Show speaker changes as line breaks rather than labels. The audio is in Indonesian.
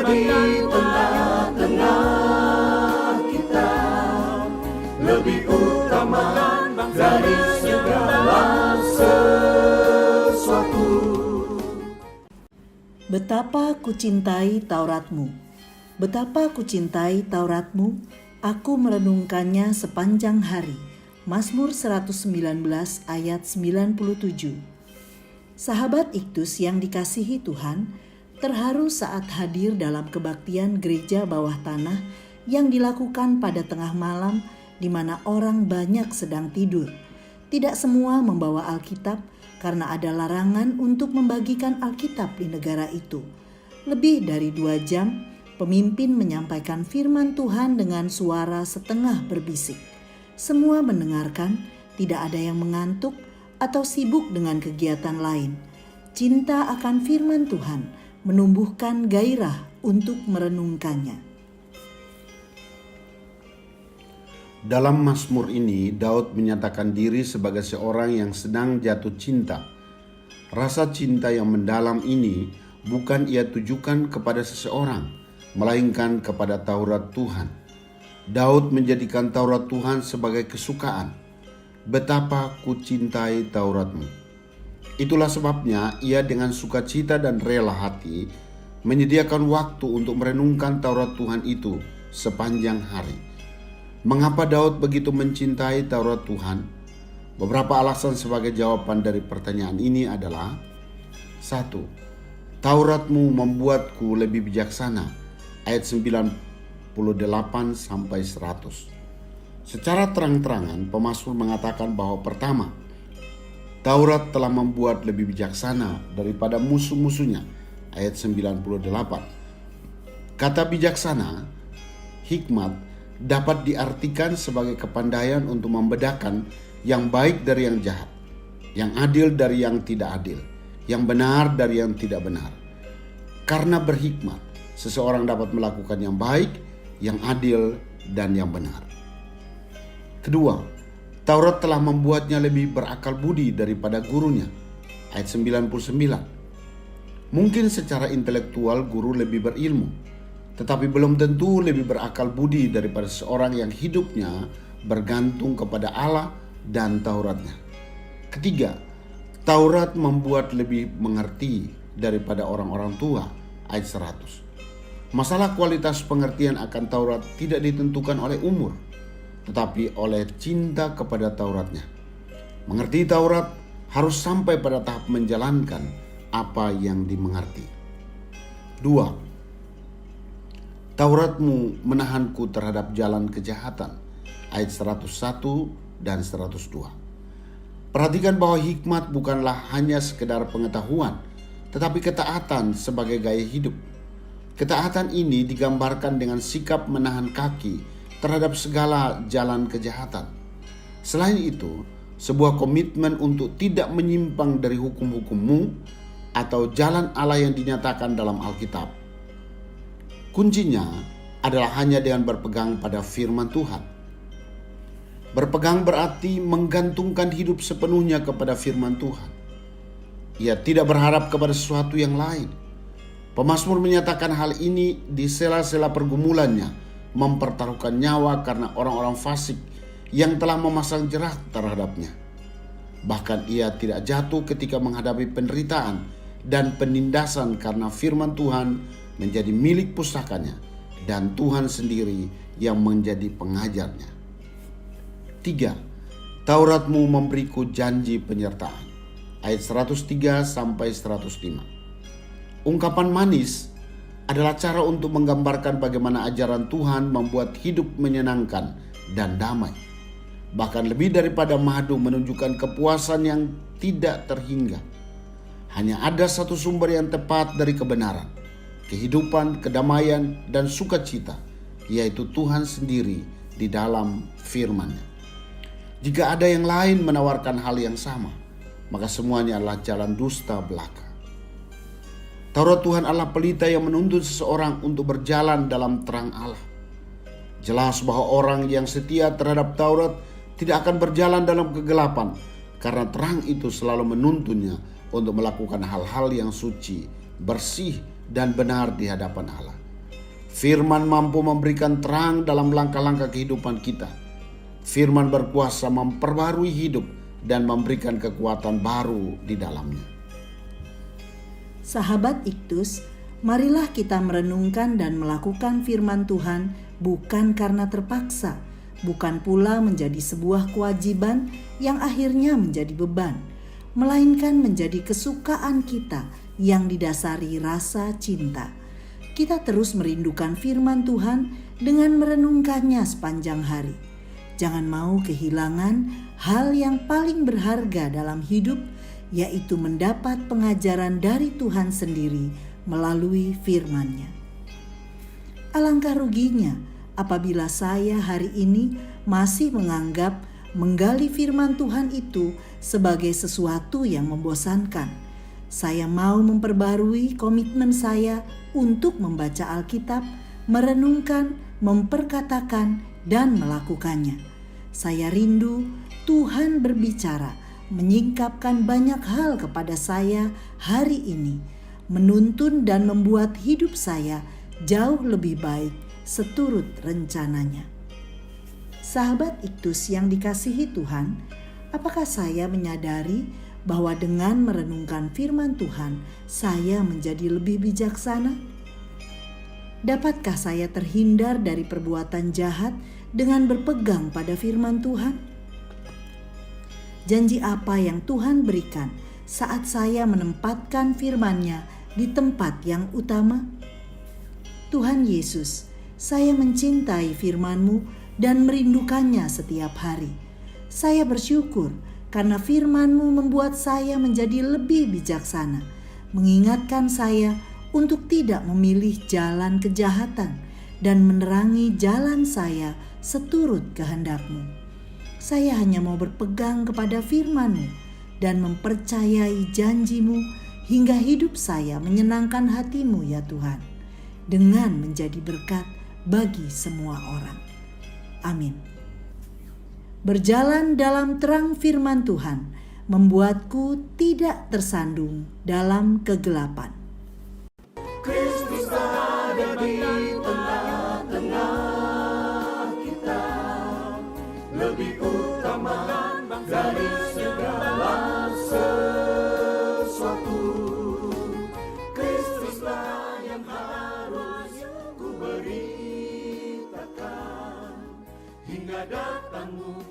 di tengah-tengah kita, lebih utama dari segala sesuatu.
Betapa kucintai Tauratmu, betapa kucintai Tauratmu, aku merenungkannya sepanjang hari. Mazmur 119 ayat 97. Sahabat Iktus yang dikasihi Tuhan, terharu saat hadir dalam kebaktian gereja bawah tanah yang dilakukan pada tengah malam di mana orang banyak sedang tidur. Tidak semua membawa Alkitab karena ada larangan untuk membagikan Alkitab di negara itu. Lebih dari 2 jam, pemimpin menyampaikan firman Tuhan dengan suara setengah berbisik. Semua mendengarkan, tidak ada yang mengantuk atau sibuk dengan kegiatan lain. Cinta akan firman Tuhan menumbuhkan gairah untuk merenungkannya.
Dalam Mazmur ini, Daud menyatakan diri sebagai seorang yang sedang jatuh cinta. Rasa cinta yang mendalam ini bukan ia tujukan kepada seseorang, melainkan kepada Taurat Tuhan. Daud menjadikan Taurat Tuhan sebagai kesukaan. Betapa kucintai Tauratmu. Itulah sebabnya ia dengan sukacita dan rela hati menyediakan waktu untuk merenungkan Taurat Tuhan itu sepanjang hari. Mengapa Daud begitu mencintai Taurat Tuhan? Beberapa alasan sebagai jawaban dari pertanyaan ini adalah: 1. Tauratmu membuatku lebih bijaksana. Ayat 98 sampai 100. Secara terang-terangan pemazmur mengatakan bahwa pertama, Taurat telah membuat lebih bijaksana daripada musuh-musuhnya. Ayat 98. Kata bijaksana, hikmat, dapat diartikan sebagai kepandaian untuk membedakan yang baik dari yang jahat, yang adil dari yang tidak adil, yang benar dari yang tidak benar. Karena berhikmat, seseorang dapat melakukan yang baik, yang adil, dan yang benar. Kedua, Taurat telah membuatnya lebih berakal budi daripada gurunya. Ayat 99. Mungkin secara intelektual guru lebih berilmu, tetapi belum tentu lebih berakal budi daripada seorang yang hidupnya bergantung kepada Allah dan Tauratnya. Ketiga, Taurat membuat lebih mengerti daripada orang-orang tua. Ayat 100. Masalah kualitas pengertian akan Taurat tidak ditentukan oleh umur, tetapi oleh cinta kepada Tauratnya. Mengerti Taurat harus sampai pada tahap menjalankan apa yang dimengerti. 2. Tauratmu menahanku terhadap jalan kejahatan. Ayat 101 dan 102. Perhatikan bahwa hikmat bukanlah hanya sekedar pengetahuan, tetapi ketaatan sebagai gaya hidup. Ketaatan ini digambarkan dengan sikap menahan kaki terhadap segala jalan kejahatan. Selain itu, sebuah komitmen untuk tidak menyimpang dari hukum-hukummu atau jalan Allah yang dinyatakan dalam Alkitab. Kuncinya adalah hanya dengan berpegang pada firman Tuhan. Berpegang berarti menggantungkan hidup sepenuhnya kepada firman Tuhan. Ia tidak berharap kepada sesuatu yang lain. Pemazmur menyatakan hal ini di sela-sela pergumulannya, mempertaruhkan nyawa karena orang-orang fasik yang telah memasang jerat terhadapnya. Bahkan ia tidak jatuh ketika menghadapi penderitaan dan penindasan karena firman Tuhan menjadi milik pusakanya dan Tuhan sendiri yang menjadi pengajarnya. 3. Tauratmu memberiku janji penyertaan. Ayat 103 sampai 105. Ungkapan manis adalah cara untuk menggambarkan bagaimana ajaran Tuhan membuat hidup menyenangkan dan damai. Bahkan lebih daripada madu menunjukkan kepuasan yang tidak terhingga. Hanya ada satu sumber yang tepat dari kebenaran, kehidupan, kedamaian, dan sukacita, yaitu Tuhan sendiri di dalam firman-Nya. Jika ada yang lain menawarkan hal yang sama, maka semuanya adalah jalan dusta belaka. Taurat Tuhan Allah pelita yang menuntun seseorang untuk berjalan dalam terang Allah. Jelas bahwa orang yang setia terhadap Taurat tidak akan berjalan dalam kegelapan, karena terang itu selalu menuntunnya untuk melakukan hal-hal yang suci, bersih, dan benar di hadapan Allah. Firman mampu memberikan terang dalam langkah-langkah kehidupan kita. Firman berkuasa memperbarui hidup dan memberikan kekuatan baru di dalamnya.
Sahabat Iktus, marilah kita merenungkan dan melakukan firman Tuhan bukan karena terpaksa, bukan pula menjadi sebuah kewajiban yang akhirnya menjadi beban, melainkan menjadi kesukaan kita yang didasari rasa cinta. Kita terus merindukan firman Tuhan dengan merenungkannya sepanjang hari. Jangan mau kehilangan hal yang paling berharga dalam hidup, yaitu mendapat pengajaran dari Tuhan sendiri melalui firman-Nya. Alangkah ruginya apabila saya hari ini masih menganggap menggali firman Tuhan itu sebagai sesuatu yang membosankan. Saya mau memperbarui komitmen saya untuk membaca Alkitab, merenungkan, memperkatakan, dan melakukannya. Saya rindu Tuhan berbicara, menyingkapkan banyak hal kepada saya hari ini, menuntun dan membuat hidup saya jauh lebih baik seturut rencananya. Sahabat Iktus yang dikasihi Tuhan, apakah saya menyadari bahwa dengan merenungkan firman Tuhan, saya menjadi lebih bijaksana? Dapatkah saya terhindar dari perbuatan jahat dengan berpegang pada firman Tuhan? Janji apa yang Tuhan berikan saat saya menempatkan firman-Nya di tempat yang utama? Tuhan Yesus, saya mencintai firman-Mu dan merindukannya setiap hari. Saya bersyukur karena firman-Mu membuat saya menjadi lebih bijaksana, mengingatkan saya untuk tidak memilih jalan kejahatan dan menerangi jalan saya seturut kehendak-Mu. Saya hanya mau berpegang kepada firman-Mu dan mempercayai janji-Mu hingga hidup saya menyenangkan hati-Mu ya Tuhan, dengan menjadi berkat bagi semua orang. Amin. Berjalan dalam terang firman Tuhan membuatku tidak tersandung dalam kegelapan.
Kristus ada di tengah-tengah kita, lebih utama dari segala sesuatu. Kristuslah yang harus ku beritakan hingga datangmu